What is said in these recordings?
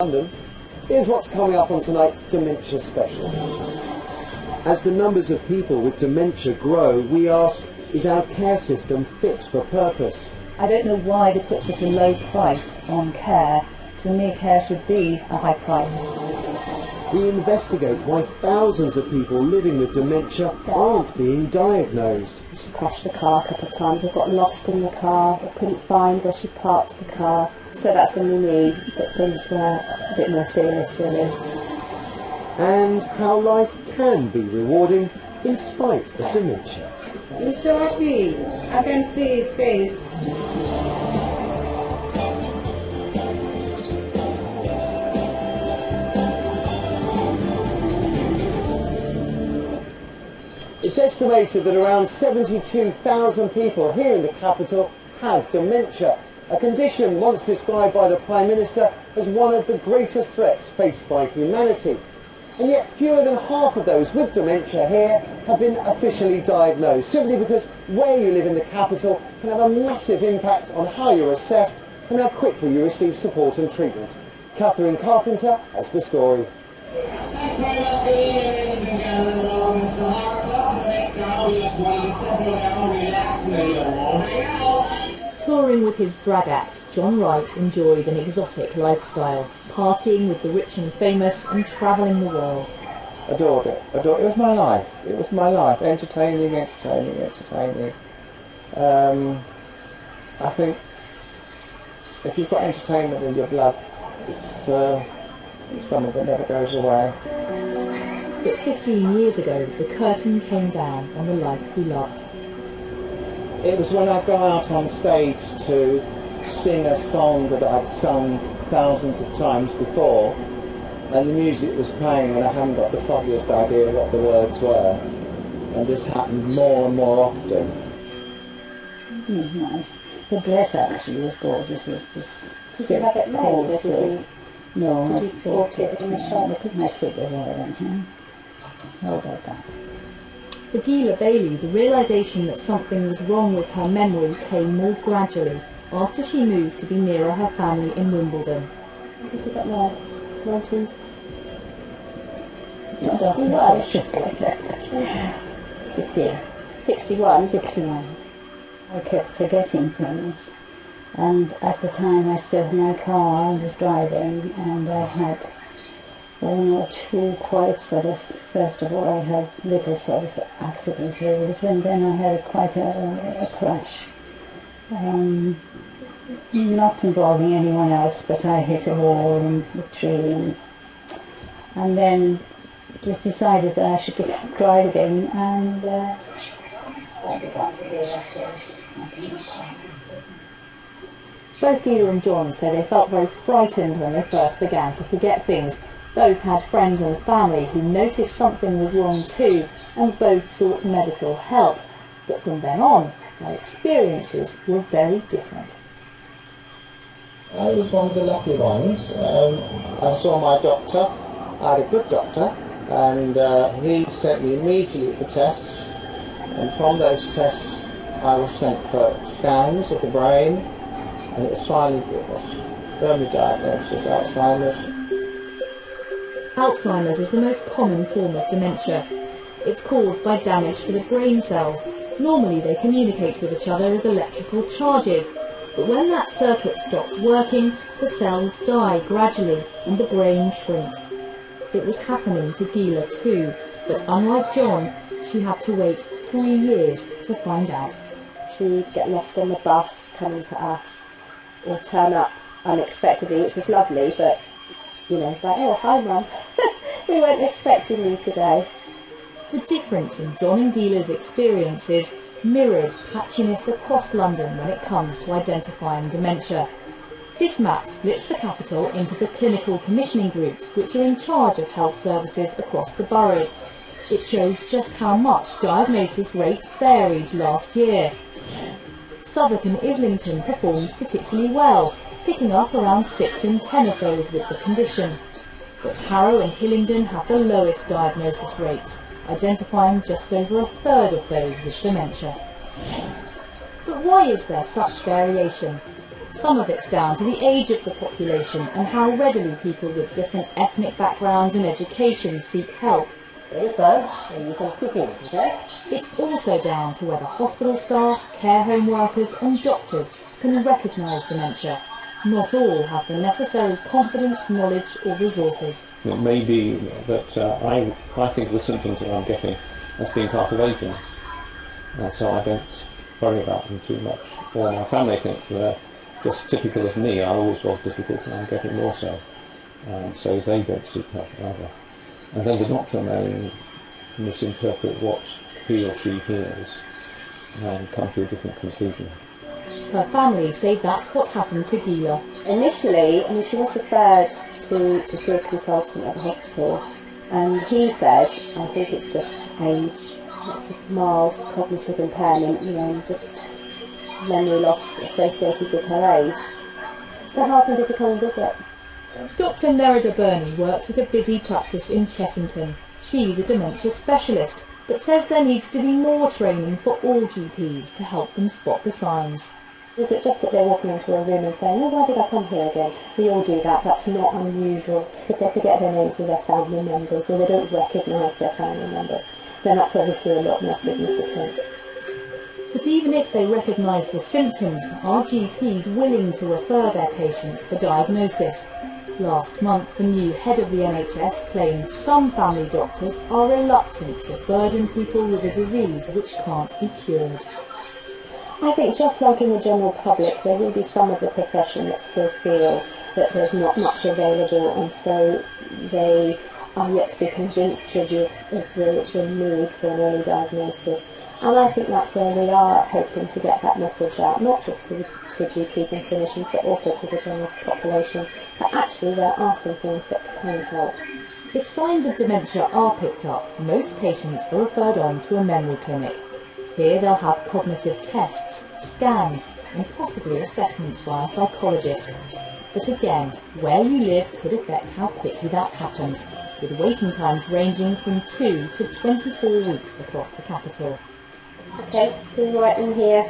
London. Here's what's coming up on tonight's Dementia Special. As the numbers of people with dementia grow, we ask, is our care system fit for purpose? I don't know why they put such a low price on care. To me, care should be a high price. We investigate why thousands of people living with dementia aren't being diagnosed. She crashed the car a couple of times, we got lost in the car, we couldn't find where she parked the car. So that's when we knew that things were a bit more serious, really. And how life can be rewarding in spite of dementia. He's so happy. I can see his face. It's estimated that around 72,000 people here in the capital have dementia, a condition once described by the Prime Minister as one of the greatest threats faced by humanity. And yet fewer than half of those with dementia here have been officially diagnosed, simply because where you live in the capital can have a massive impact on how you're assessed and how quickly you receive support and treatment. Katharine Carpenter has the story. Thanks very much for being here, ladies and gentlemen. Welcome to our club. For the next hour, we just want to settle down, relax, and hang out. Touring with his drag act, John Wright enjoyed an exotic lifestyle, partying with the rich and famous and travelling the world. Adored it. It was my life. It was my life. Entertaining. I think if you've got entertainment in your blood, it's something that never goes away. But 15 years ago, the curtain came down on the life he loved. It was when I'd go out on stage to sing a song that I'd sung thousands of times before, and the music was playing and I hadn't got the foggiest idea what the words were. And this happened more and more often. It was nice. The dress actually was gorgeous. It was Did you have it made, or did you? No, Did you bought it in the shop? I put my figure there in here. How about that? For Gila Bailey, the realisation that something was wrong with her memory came more gradually after she moved to be nearer her family in Wimbledon. Did you get married? 19th? 61. 61. I kept forgetting things, and at the time I still had my car, I was driving, and I had one or two quite sort of, first of all I had little sort of accidents with it, and then I had quite a crash. Not involving anyone else, but I hit a wall and a tree, and then it was decided that I should get up driving, and I began to realise. Both Gila and John say they felt very frightened when they first began to forget things. Both had friends and family who noticed something was wrong too, and both sought medical help. But from then on, their experiences were very different. I was one of the lucky ones. I saw my doctor. I had a good doctor, and he sent me immediately for tests, and from those tests I was sent for scans of the brain, and it was firmly diagnosed as Alzheimer's. Alzheimer's is the most common form of dementia. It's caused by damage to the brain cells. Normally they communicate with each other as electrical charges, but when that circuit stops working, the cells die gradually and the brain shrinks. It was happening to Gila too, but unlike John, she had to wait 3 years to find out. She'd get lost on the bus coming to us, or turn up unexpectedly, which was lovely, but you know, like, oh, hi Mum, we weren't expecting you today. The difference in John and Gila's experiences mirrors patchiness across London when it comes to identifying dementia. This map splits the capital into the clinical commissioning groups, which are in charge of health services across the boroughs. It shows just how much diagnosis rates varied last year. Southwark and Islington performed particularly well, picking up around 6 in 10 of those with the condition. But Harrow and Hillingdon have the lowest diagnosis rates, identifying just over a third of those with dementia. But why is there such variation? Some of it's down to the age of the population and how readily people with different ethnic backgrounds and education seek help. So this time, we'll use some cooking, okay? It's also down to whether hospital staff, care home workers and doctors can recognise dementia. Not all have the necessary confidence, knowledge or resources. It may be that I think of the symptoms that I'm getting as being part of ageing, so I don't worry about them too much. Or my family thinks they're just typical of me. I always was difficult and I'm getting more so. So they don't seek help either. And then the doctor may misinterpret what he or she hears and come to a different conclusion. Her family say that's what happened to Gila. Initially, she was referred to see a consultant at the hospital, and he said, I think it's just age, it's just mild cognitive impairment, just memory loss associated with her age. Don't ask me to come and visit. Dr. Nerida Burney works at a busy practice in Chessington. She's a dementia specialist, but says there needs to be more training for all GPs to help them spot the signs. Is it just that they're walking into a room and saying, oh, why did I come here again? We all do that, that's not unusual. If they forget their names of their family members or they don't recognise their family members, then that's obviously a lot more significant. But even if they recognise the symptoms, are GPs willing to refer their patients for diagnosis? Last month, the new head of the NHS claimed some family doctors are reluctant to burden people with a disease which can't be cured. I think just like in the general public, there will be some of the profession that still feel that there's not much available, and so they are yet to be convinced of the need for an early diagnosis. And I think that's where we are hoping to get that message out, not just to GPs and clinicians, but also to the general population, that actually there are some things that can help. If signs of dementia are picked up, most patients are referred on to a memory clinic. Here they'll have cognitive tests, scans and possibly assessment by a psychologist. But again, where you live could affect how quickly that happens, with waiting times ranging from 2 to 24 weeks across the capital. Okay, so right in here,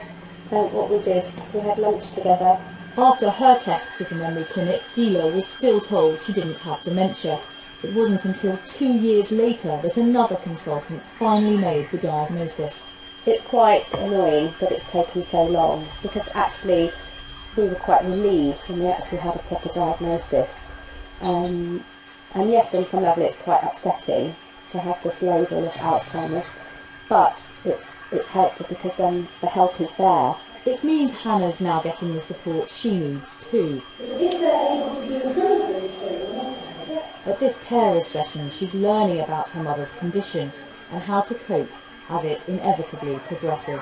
what we did, we had lunch together. After her tests at a memory clinic, Gila was still told she didn't have dementia. It wasn't until 2 years later that another consultant finally made the diagnosis. It's quite annoying that it's taken so long, because actually we were quite relieved when we actually had a proper diagnosis. And yes, on some level it's quite upsetting to have this label of Alzheimer's, but it's helpful because then the help is there. It means Hannah's now getting the support she needs too. If they're able to do some of those things. At this carers session, she's learning about her mother's condition and how to cope as it inevitably progresses.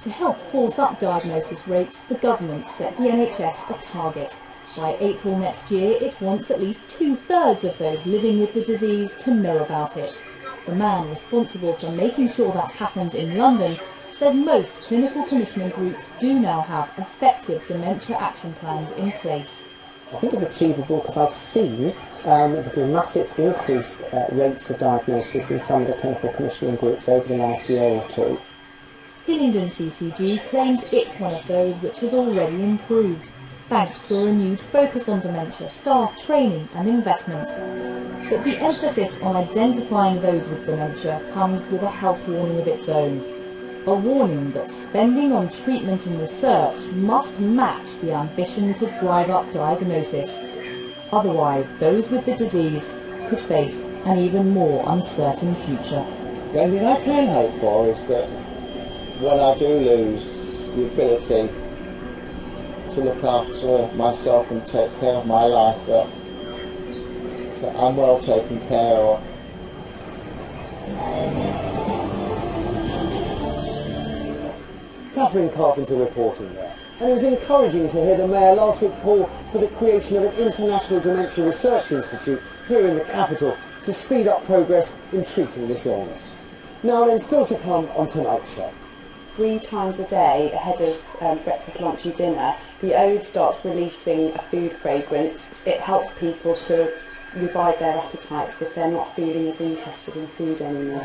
To help force up diagnosis rates, the government set the NHS a target. By April next year, it wants at least 2/3 of those living with the disease to know about it. The man responsible for making sure that happens in London says most clinical commissioning groups do now have effective dementia action plans in place. I think it's achievable because I've seen the dramatic increased rates of diagnosis in some of the clinical commissioning groups over the last year or two. Hillingdon CCG claims it's one of those which has already improved, thanks to a renewed focus on dementia, staff training and investment. But the emphasis on identifying those with dementia comes with a health warning of its own. A warning that spending on treatment and research must match the ambition to drive up diagnosis. Otherwise, those with the disease could face an even more uncertain future. The only thing I can hope for is that when I do lose the ability to look after myself and take care of my life, that I'm well taken care of. Katharine Carpenter reporting there. And it was encouraging to hear the Mayor last week call for the creation of an International Dementia Research Institute here in the capital to speed up progress in treating this illness. Now then, still to come on tonight's show. 3 times a day ahead of breakfast, lunch and dinner, the Ode starts releasing a food fragrance. It helps people to revive their appetites if they're not feeling as interested in food anymore.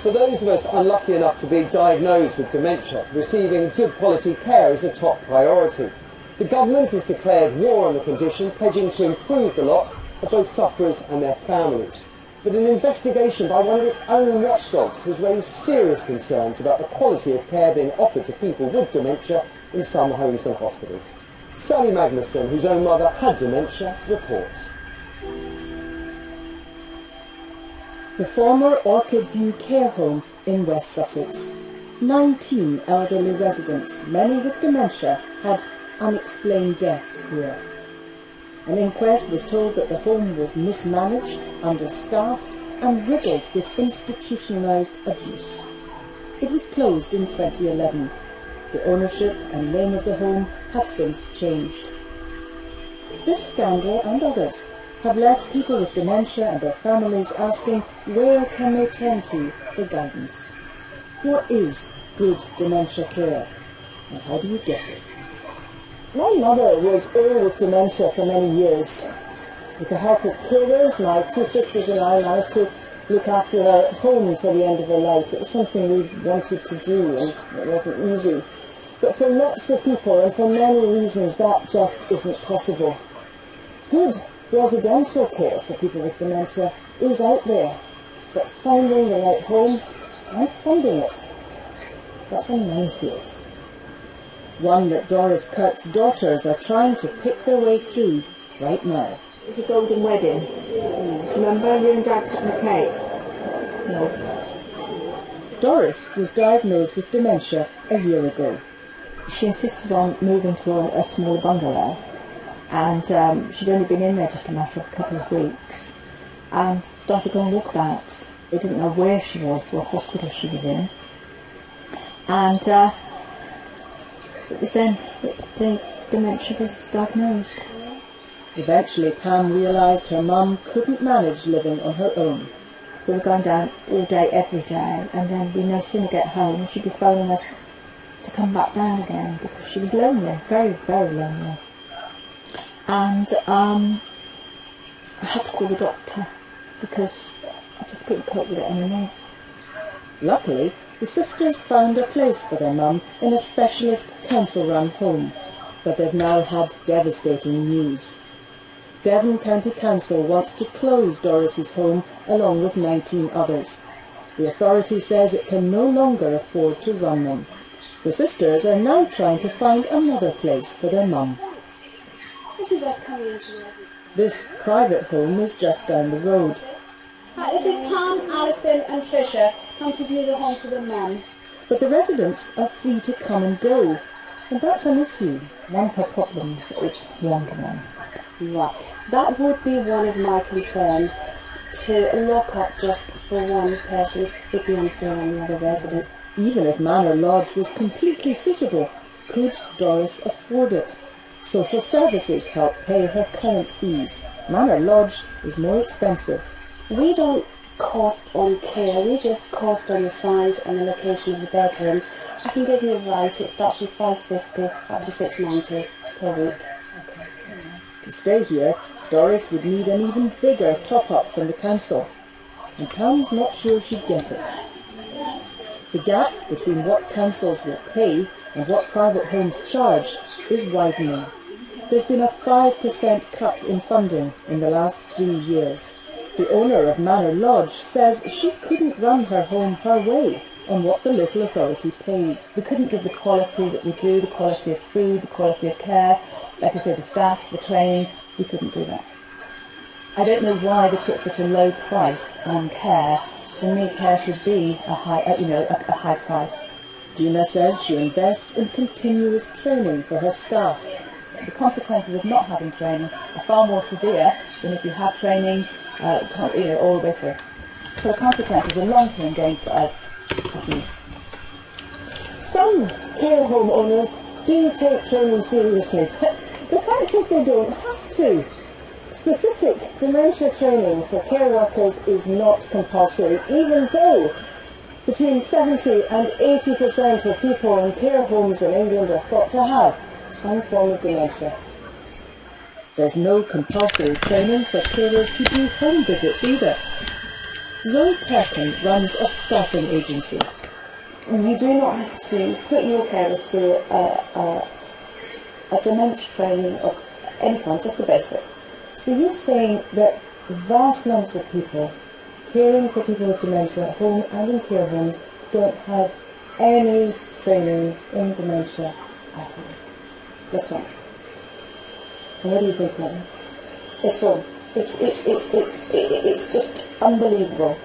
For those of us unlucky enough to be diagnosed with dementia, receiving good quality care is a top priority. The government has declared war on the condition, pledging to improve the lot of both sufferers and their families. But an investigation by one of its own watchdogs has raised serious concerns about the quality of care being offered to people with dementia in some homes and hospitals. Sally Magnusson, whose own mother had dementia, reports. The former Orchid View care home in West Sussex. 19 elderly residents, many with dementia, had unexplained deaths here. An inquest was told that the home was mismanaged, understaffed and riddled with institutionalised abuse. It was closed in 2011. The ownership and name of the home have since changed. This scandal and others have left people with dementia and their families asking where can they turn to for guidance. What is good dementia care and how do you get it? My mother was ill with dementia for many years. With the help of carers, my two sisters and I managed to look after her at home until the end of her life. It was something we wanted to do and it wasn't easy. But for lots of people and for many reasons that just isn't possible. Good residential care for people with dementia is out there, but finding the right home and funding it, that's a minefield. One that Doris Kirk's daughters are trying to pick their way through right now. It was a golden wedding. Remember you and Dad cutting the cake? No. Doris was diagnosed with dementia a year ago. She insisted on moving to a smaller bungalow, and she'd only been in there just a matter of a couple of weeks, and started going walkabouts. They didn't know where she was, what hospital she was in, and it was then that dementia was diagnosed. Eventually Pam realised her mum couldn't manage living on her own. We were going down all day, every day, and then we'd no sooner get home, she'd be phoning us to come back down again because she was lonely, very, very lonely. And I had to call the doctor because I just couldn't cope with it anymore. Luckily, the sisters found a place for their mum in a specialist council-run home, but they've now had devastating news. Devon County Council wants to close Doris's home along with 19 others. The authority says it can no longer afford to run them. The sisters are now trying to find another place for their mum. This is us coming into Wales. This private home is just down the road. This is Pam, Alison and Tricia come to view the home for their mum. But the residents are free to come and go, and that's an issue. One of her problems is wandering. Right, that would be one of my concerns. To lock up just for one person would be unfair on the other residents. Even if Manor Lodge was completely suitable, could Doris afford it? Social services help pay her current fees. Manor Lodge is more expensive. We don't cost on care, we just cost on the size and the location of the bedroom. I can give you a variety. It starts from £5.50 up to £6.90 per week. To stay here, Doris would need an even bigger top-up from the council, and Pam's not sure she'd get it. The gap between what councils will pay and what private homes charge is widening. There's been a 5% cut in funding in the last 3 years. The owner of Manor Lodge says she couldn't run her home her way on what the local authority pays. We couldn't give the quality that we do, the quality of food, the quality of care, like I said, the staff, the training, we couldn't do that. I don't know why they put such a low price on care. To me, care should be a high price. Gina says she invests in continuous training for her staff. The consequences of not having training are far more severe than if you have training, all the way through. So the consequences are long-term gain for us. Some care home owners do take training seriously. The fact is they don't have to. Specific dementia training for care workers is not compulsory, even though between 70 and 80% of people in care homes in England are thought to have some form of dementia. There's no compulsory training for carers who do home visits either. Zoe Perkin runs a staffing agency. You do not have to put your carers through a dementia training of any kind, just the basic. So you're saying that vast numbers of people caring for people with dementia at home and in care homes don't have any training in dementia at all? That's right. And what do you think about that? It's wrong. It's just unbelievable.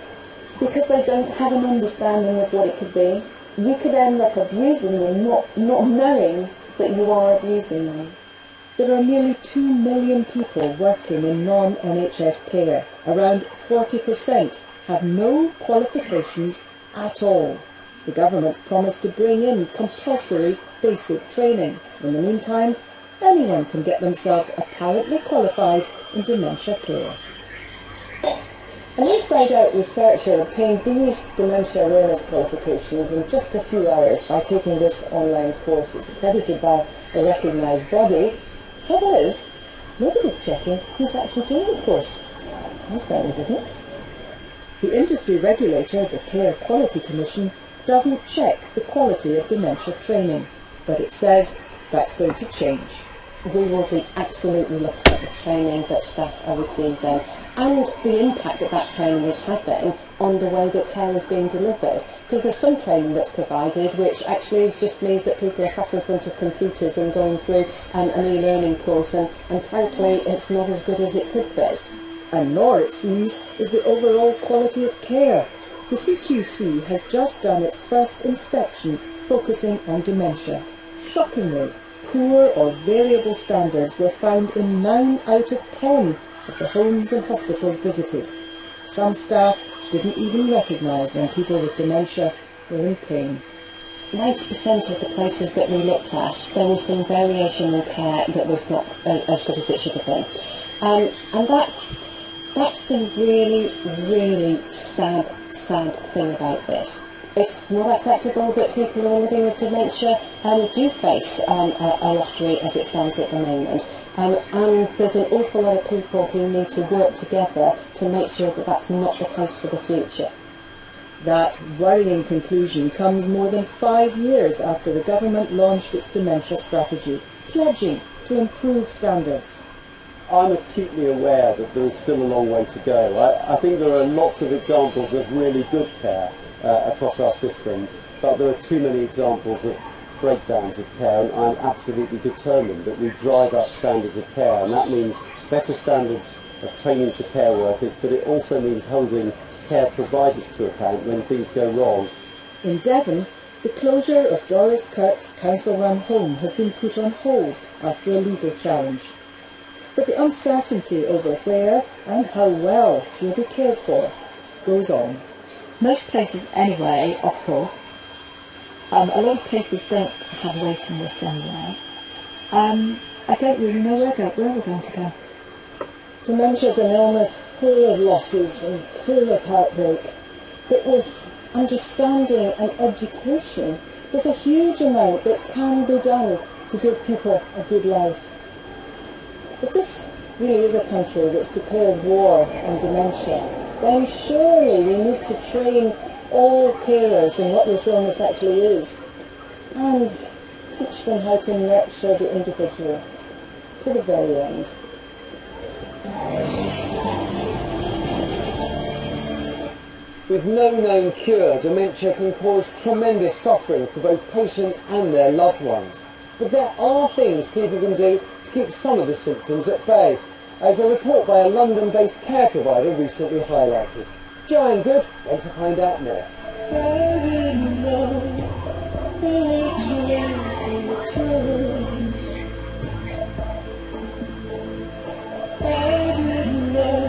Because they don't have an understanding of what it could be. You could end up abusing them, not knowing that you are abusing them. There are nearly 2 million people working in non-NHS care. Around 40% have no qualifications at all. The government's promised to bring in compulsory basic training. In the meantime, anyone can get themselves apparently qualified in dementia care. An inside-out researcher obtained these dementia awareness qualifications in just a few hours by taking this online course. It's accredited by a recognised body. Trouble is, nobody's checking who's actually doing the course. I certainly didn't. The industry regulator, the Care Quality Commission, doesn't check the quality of dementia training, but it says that's going to change. We will be absolutely looking at the training that staff are receiving and the impact that that training is having on the way that care is being delivered. Because there's some training that's provided which actually just means that people are sat in front of computers and going through an e-learning course, and frankly it's not as good as it could be. And nor, it seems, is the overall quality of care. The CQC has just done its first inspection focusing on dementia. Shockingly, poor or variable standards were found in 9 out of 10 of the homes and hospitals visited. Some staff didn't even recognise when people with dementia were in pain. 90% of the places that we looked at, there was some variation in care that was not as good as it should have been. And that's the really, really sad thing about this. It's not acceptable that people who are living with dementia do face a lottery as it stands at the moment. And there's an awful lot of people who need to work together to make sure that that's not the case for the future. That worrying conclusion comes more than 5 years after the government launched its dementia strategy, pledging to improve standards. I'm acutely aware that there is still a long way to go. I think there are lots of examples of really good care across our system, but there are too many examples of breakdowns of care, and I'm absolutely determined that we drive up standards of care, and that means better standards of training for care workers, but it also means holding care providers to account when things go wrong. In Devon, the closure of Doris Kirk's council-run home has been put on hold after a legal challenge. But the uncertainty over where and how well she'll be cared for goes on. Most places anyway are full. A lot of places don't have a waiting list anyway. I don't really know where we're going to go. Dementia is an illness full of losses and full of heartbreak. But with understanding and education, there's a huge amount that can be done to give people a good life. If this really is a country that's declared war on dementia, then surely we need to train all carers in what this illness actually is and teach them how to nurture the individual to the very end. With no known cure, dementia can cause tremendous suffering for both patients and their loved ones. But there are things people can do to keep some of the symptoms at bay, as a report by a London-based care provider recently highlighted. Joanne Good went to find out more. I didn't know which way to turn. I didn't know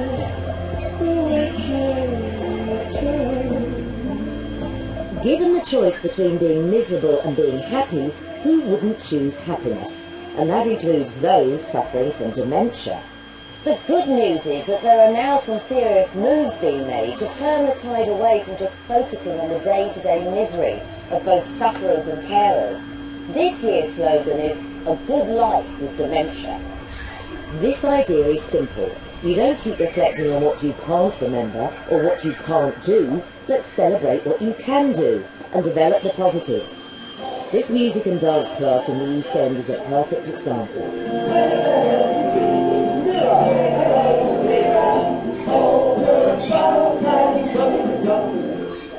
which way to turn. Given the choice between being miserable and being happy, who wouldn't choose happiness? And that includes those suffering from dementia. The good news is that there are now some serious moves being made to turn the tide away from just focusing on the day-to-day misery of both sufferers and carers. This year's slogan is, "A good life with dementia." This idea is simple. You don't keep reflecting on what you can't remember or what you can't do, but celebrate what you can do and develop the positives. This music and dance class in the East End is a perfect example.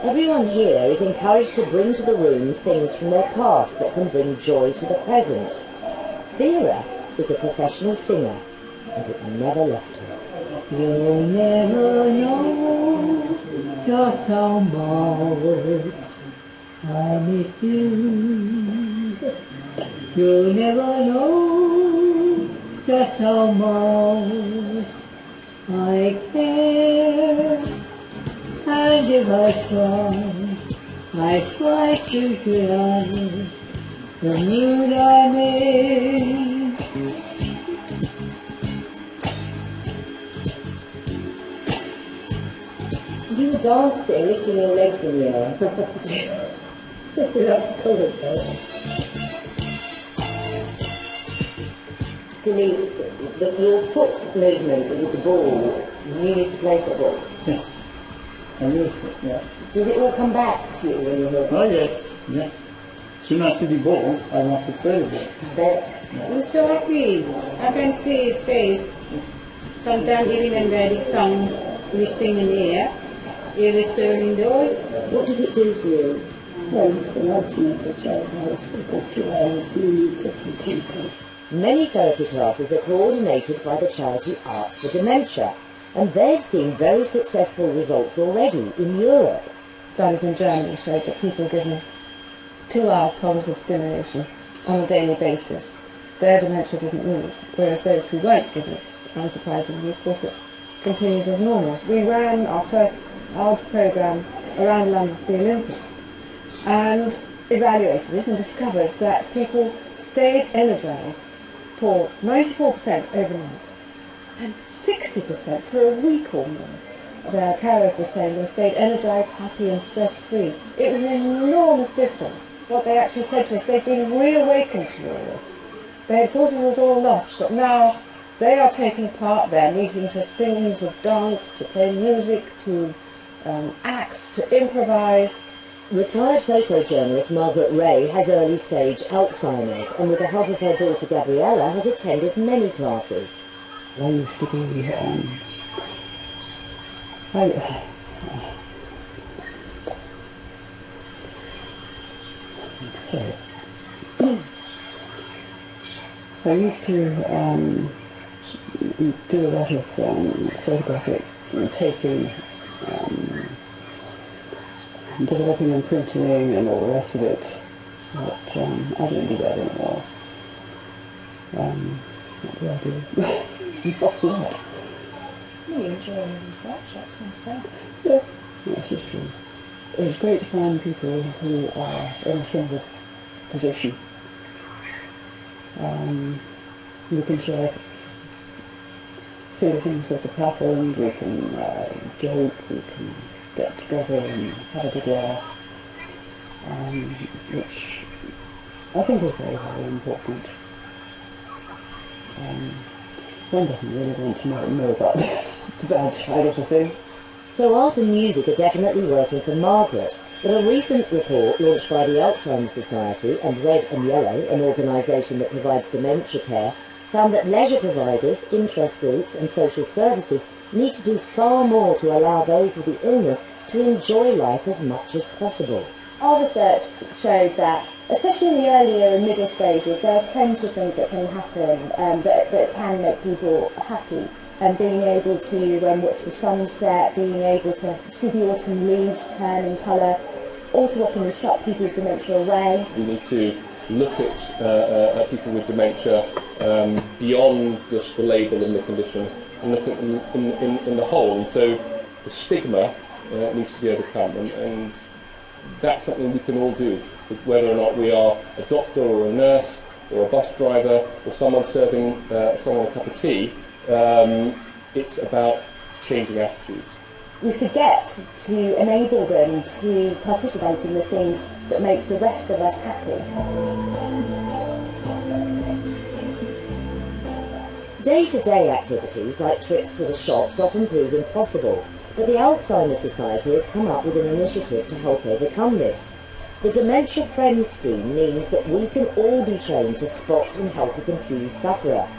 Everyone here is encouraged to bring to the room things from their past that can bring joy to the present. Vera was a professional singer, and it never left her. You'll never know just how much I miss you. You'll never know just how much I care. And if I try to share the mood I'm in. You were dancing, lifting your legs in the air. That's cool, though. Your foot movement with the ball, you used to play football. Yes, I used to, yeah. Does it all come back to you when you're here? Oh yes, yes. As soon as I see the ball, I want to play the ball. Bet. He's so happy. I can see his face. Sometimes even when there is song, we sing in the air. He was so indoors. What does it do for you? Well, it's an ultimate exercise for few hours, millions of people. Many therapy classes are coordinated by the charity Arts for Dementia, and they've seen very successful results already in Europe. Studies in Germany showed that people given 2 hours cognitive stimulation on a daily basis, their dementia didn't move, whereas those who weren't given it, unsurprisingly, of course, it continued as normal. We ran our first ALD programme around London for the Olympics and evaluated it and discovered that people stayed energised for 94% overnight and 60% for a week or more. Their carers were saying they stayed energised, happy and stress-free. It was an enormous difference. What they actually said to us, they'd been reawakened to all this. They had thought it was all lost, but now they are taking part. They're meeting to sing, to dance, to play music, to act, to improvise. Retired photojournalist Margaret Ray has early stage Alzheimer's, and with the help of her daughter Gabriella has attended many classes. I used to be, sorry. I used to do a lot of photographic taking, developing and printing and all the rest of it, but I don't do that anymore. What do I do? Not a lot. Well, you enjoy all these workshops and stuff. Yeah, this is true. It's great to find people who are in a similar position. We can share silly things that have happened, we can joke, we can get together and have a good laugh, which I think is very, very important. One doesn't really want to know about the bad side of the thing. So art and music are definitely working for Margaret, but a recent report launched by the Alzheimer's Society and Red and Yellow, an organisation that provides dementia care, found that leisure providers, interest groups and social services need to do far more to allow those with the illness to enjoy life as much as possible. Our research showed that, especially in the earlier and middle stages, there are plenty of things that can happen that can make people happy. And being able to watch the sunset, being able to see the autumn leaves turn in colour, all too often we shut people with dementia away. We need to look at people with dementia beyond just the label and the condition, and look at them in the whole. And so the stigma needs to be overcome, and that's something we can all do, whether or not we are a doctor or a nurse or a bus driver or someone serving someone a cup of tea. It's about changing attitudes. We forget to enable them to participate in the things that make the rest of us happy. Day-to-day activities like trips to the shops often prove impossible, but the Alzheimer's Society has come up with an initiative to help overcome this. The Dementia Friends scheme means that we can all be trained to spot and help a confused sufferer.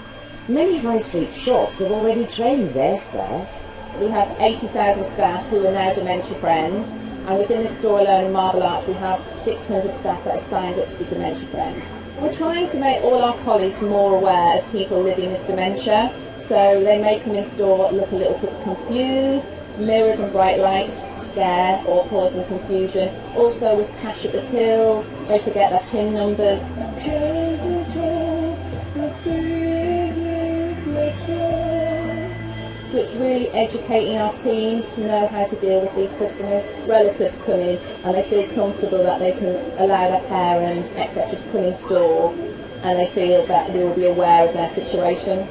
Many high street shops have already trained their staff. We have 80,000 staff who are now Dementia Friends, and within the store alone in Marble Arch we have 600 staff that are signed up to be Dementia Friends. We're trying to make all our colleagues more aware of people living with dementia, so they may come in store, look a little bit confused, mirrors and bright lights scare or cause them confusion. Also with cash at the tills, they forget their PIN numbers. So it's really educating our teams to know how to deal with these customers. Relatives come in and they feel comfortable that they can allow their parents, etc. to come in store, and they feel that we will be aware of their situation.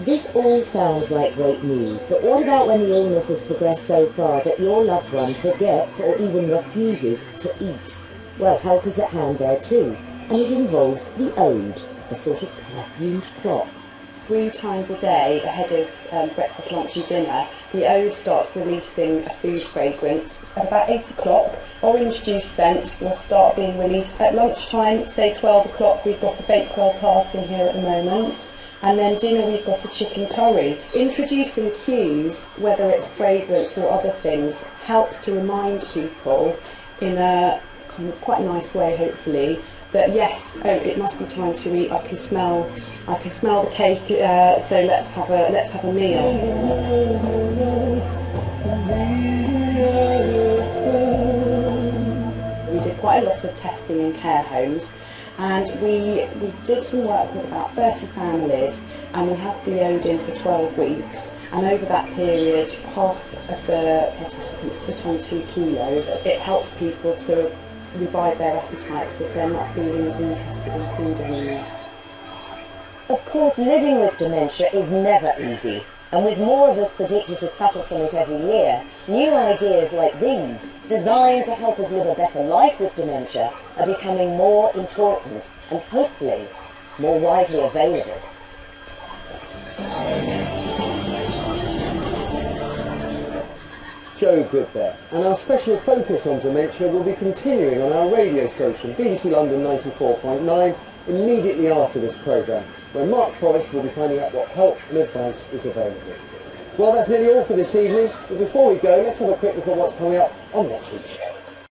This all sounds like great news, but what about when the illness has progressed so far that your loved one forgets or even refuses to eat? Well, help is at hand there too, and it involves the ode, a sort of perfumed clock. 3 times a day ahead of breakfast, lunch and dinner, the ode starts releasing a food fragrance. At about 8 o'clock, orange juice scent will start being released. At lunchtime, say 12 o'clock, we've got a Bakewell tart in here at the moment. And then dinner, we've got a chicken curry. Introducing cues, whether it's fragrance or other things, helps to remind people in a kind of quite nice way, hopefully, that yes, oh, it must be time to eat. I can smell the cake. So let's have a meal. We did quite a lot of testing in care homes, and we did some work with about 30 families, and we had the ode in for 12 weeks. And over that period, half of the participants put on 2 kilos. It helps people to revive their appetites if they're not feeling as interested in food anymore. Of course, living with dementia is never easy, and with more of us predicted to suffer from it every year, new ideas like these, designed to help us live a better life with dementia, are becoming more important and hopefully more widely available. Joe Good there. And our special focus on dementia will be continuing on our radio station, BBC London 94.9, immediately after this programme, where Mark Forrest will be finding out what help and advice is available. Well, that's nearly all for this evening, but before we go, let's have a quick look at what's coming up on next week's show.